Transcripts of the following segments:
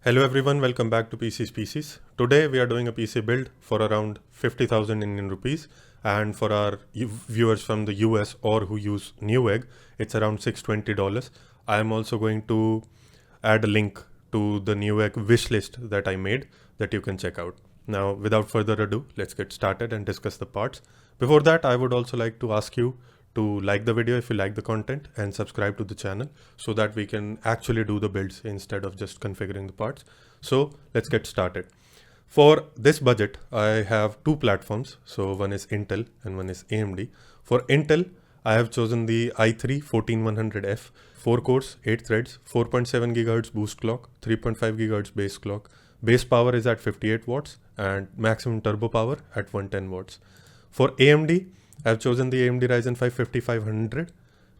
Hello everyone, welcome back to PC's PCs. Today we are doing a PC build for around 50,000 Indian rupees, and for our viewers from the US or who use Newegg, it's around $620. I am also going to add a link to the Newegg wish list that I made that you can check out. Now without further ado, let's get started and discuss the parts. Before that, I would also like to ask you to like the video if you like the content and subscribe to the channel so that we can actually do the builds instead of just configuring the parts. So let's get started. For this budget, I have two platforms. So one is Intel and one is AMD. For Intel, I have chosen the i3-14100F, 4 cores, 8 threads, 4.7 GHz boost clock, 3.5 GHz base clock. Base power is at 58 watts and maximum turbo power at 110 watts. For AMD, I've chosen the AMD Ryzen 5 5500.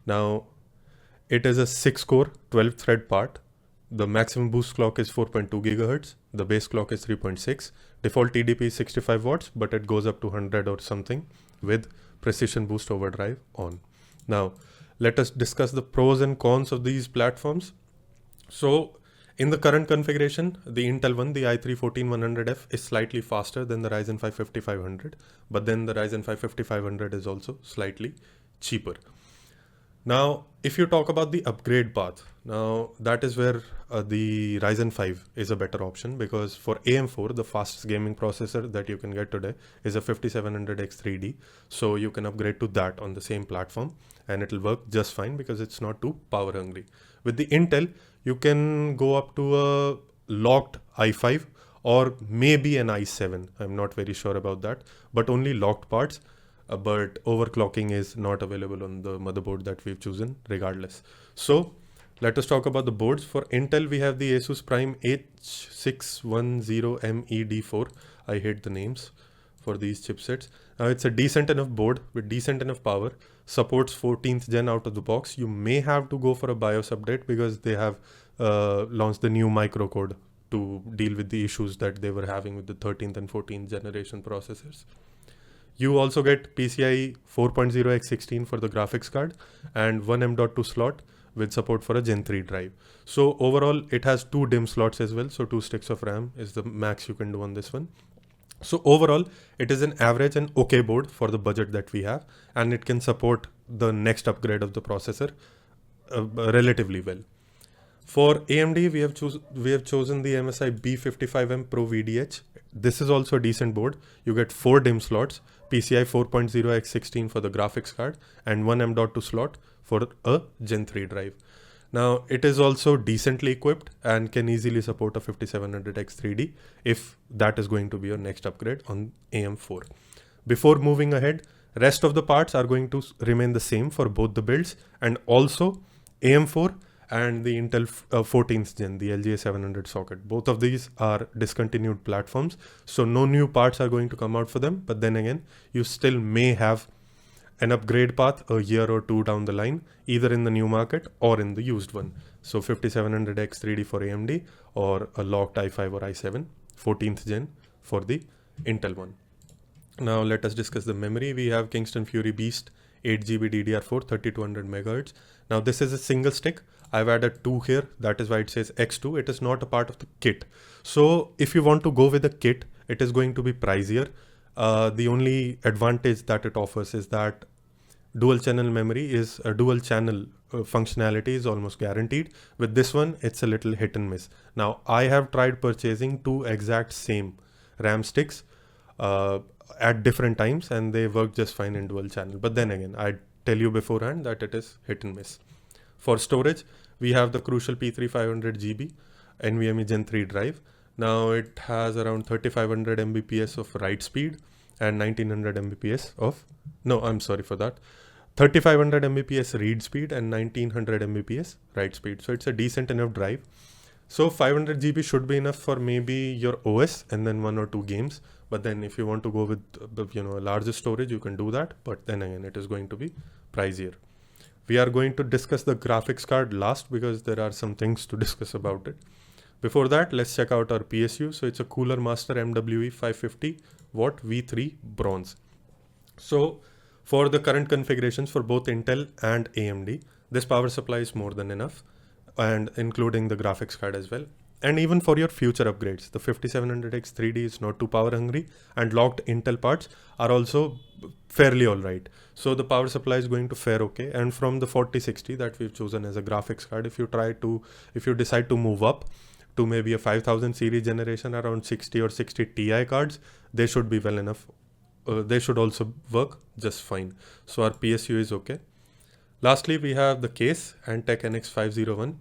Now it is a 6 core 12 thread part. The maximum boost clock is 4.2 GHz. The base clock is 3.6. Default TDP is 65 watts, but it goes up to 100 or something with precision boost overdrive on. Now let us discuss the pros and cons of these platforms. So in the current configuration, the Intel one, the i3-14100F is slightly faster than the Ryzen 5 5500, but then the Ryzen 5 5500 is also slightly cheaper. Now, if you talk about the upgrade path, now that is where the Ryzen 5 is a better option, because for AM4, the fastest gaming processor that you can get today is a 5700X3D. So you can upgrade to that on the same platform and it will work just fine because it's not too power hungry. With the Intel, you can go up to a locked i5 or maybe an i7. I'm not very sure about that, but only locked parts. But overclocking is not available on the motherboard that we've chosen regardless. So let us talk about the boards. For Intel, we have the Asus Prime H610MED4. I hate the names for these chipsets. Now it's a decent enough board with decent enough power, supports 14th gen out of the box. You may have to go for a BIOS update because they have launched the new microcode to deal with the issues that they were having with the 13th and 14th generation processors. You also get PCIe 4.0x16 for the graphics card and one M.2 slot with support for a Gen 3 drive. So overall, it has 2 DIMM slots as well. So 2 sticks of RAM is the max you can do on this one. So overall, it is an average and okay board for the budget that we have, and it can support the next upgrade of the processor relatively well. For AMD, we have chosen the MSI B55M Pro VDH. This is also a decent board. You get 4 DIMM slots, PCI 4.0x16 for the graphics card, and one M.2 slot for a Gen 3 drive. Now it is also decently equipped and can easily support a 5700X3D if that is going to be your next upgrade on AM4. Before moving ahead, rest of the parts are going to remain the same for both the builds, and also AM4 and the Intel 14th gen, the LGA 700 socket. Both of these are discontinued platforms, so no new parts are going to come out for them. But then again, you still may have an upgrade path a year or two down the line, either in the new market or in the used one. So 5700X3D for AMD or a locked i5 or i7, 14th gen for the Intel one. Now let us discuss the memory. We have Kingston Fury Beast 8GB DDR4 3200 MHz. Now this is a single stick. I've added 2 here. That is why it says X2. It is not a part of the kit. So if you want to go with a kit, it is going to be pricier. The only advantage that it offers is that dual channel memory is a dual channel functionality is almost guaranteed. With this one, it's a little hit and miss. Now I have tried purchasing 2 exact same RAM sticks at different times, and they work just fine in dual channel. But then again, I tell you beforehand that it is hit and miss. For storage, we have the Crucial P3500GB NVMe Gen 3 drive. Now it has around 3500 Mbps of write speed and 1900 Mbps of, no, I'm sorry for that, 3500 Mbps read speed and 1900 Mbps write speed. So it's a decent enough drive. So 500 GB should be enough for maybe your OS and then 1 or 2 games. But then if you want to go with a larger storage, you can do that. But then again, it is going to be pricier. We are going to discuss the graphics card last because there are some things to discuss about it. Before that, let's check out our PSU. So it's a Cooler Master MWE 550 watt V3 bronze. So for the current configurations for both Intel and AMD, this power supply is more than enough, and including the graphics card as well. And even for your future upgrades, the 5700X 3D is not too power hungry, and locked Intel parts are also fairly alright. So the power supply is going to fare okay. And from the 4060 that we've chosen as a graphics card, if you decide to move up to maybe a 5000 series generation, around 60 or 60 Ti cards, they should be well enough. They should also work just fine. So our PSU is okay. Lastly, we have the case, Antec NX501.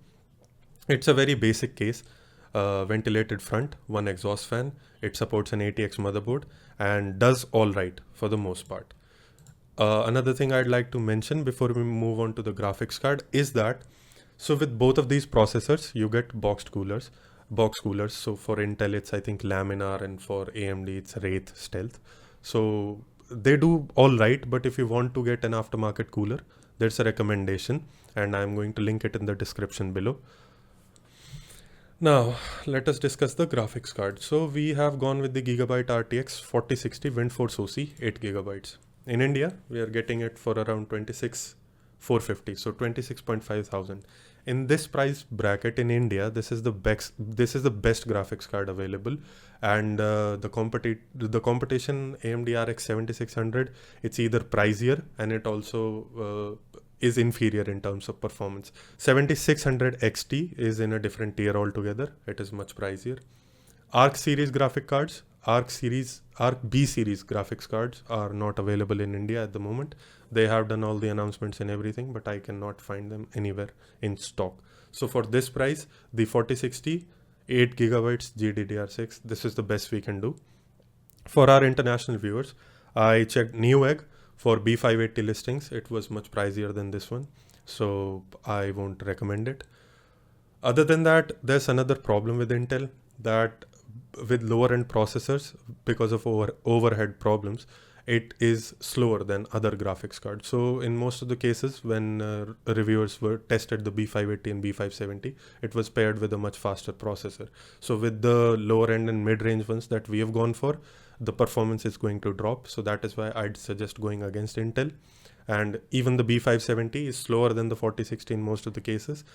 It's a very basic case, ventilated front, one exhaust fan. It supports an ATX motherboard and does all right for the most part. Another thing I'd like to mention before we move on to the graphics card is that, so with both of these processors, you get box coolers. So for Intel, it's I think Laminar, and for AMD, it's Wraith Stealth. So they do all right, but if you want to get an aftermarket cooler, there's a recommendation, and I'm going to link it in the description below. Now, let us discuss the graphics card. So we have gone with the Gigabyte RTX 4060 WindForce OC 8 gigabytes. In India, we are getting it for around 26,450, so 26.5 thousand. In this price bracket in India, this is the best graphics card available, and the competition AMD RX 7600, it's either pricier, and it also is inferior in terms of performance. 7600 XT is in a different tier altogether. It is much pricier. Arc series graphic cards, Arc B series graphics cards are not available in India at the moment. They have done all the announcements and everything, but I cannot find them anywhere in stock. So for this price, the 4060 8 gigabytes GDDR6, this is the best we can do. For our international viewers, I checked Newegg for B580 listings. It was much pricier than this one, so I won't recommend it. Other than that, there's another problem with Intel, that with lower end processors, because of overhead problems, it is slower than other graphics cards. So in most of the cases, when reviewers were tested the B580 and B570, it was paired with a much faster processor. So with the lower end and mid-range ones that we have gone for, the performance is going to drop. So that is why I'd suggest going against Intel. And even the B570 is slower than the 4060 in most of the cases.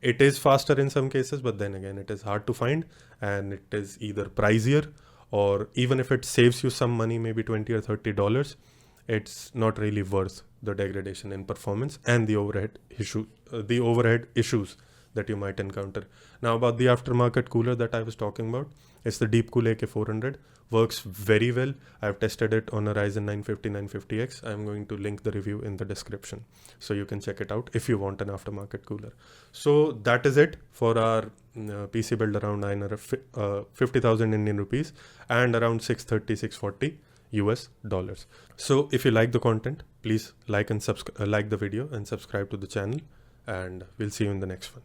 It is faster in some cases, but then again, it is hard to find, and it is either pricier, or even if it saves you some money, maybe $20 or $30, it's not really worth the degradation in performance and the overhead issues that you might encounter. Now about the aftermarket cooler that I was talking about, it's the Deepcool AK400. Works very well. I've tested it on a Ryzen 950, 950X. I'm going to link the review in the description, so you can check it out if you want an aftermarket cooler. So that is it for our PC build around 50,000 Indian rupees and around 630, 640 US dollars. So if you like the content, please like the video and subscribe to the channel, and we'll see you in the next one.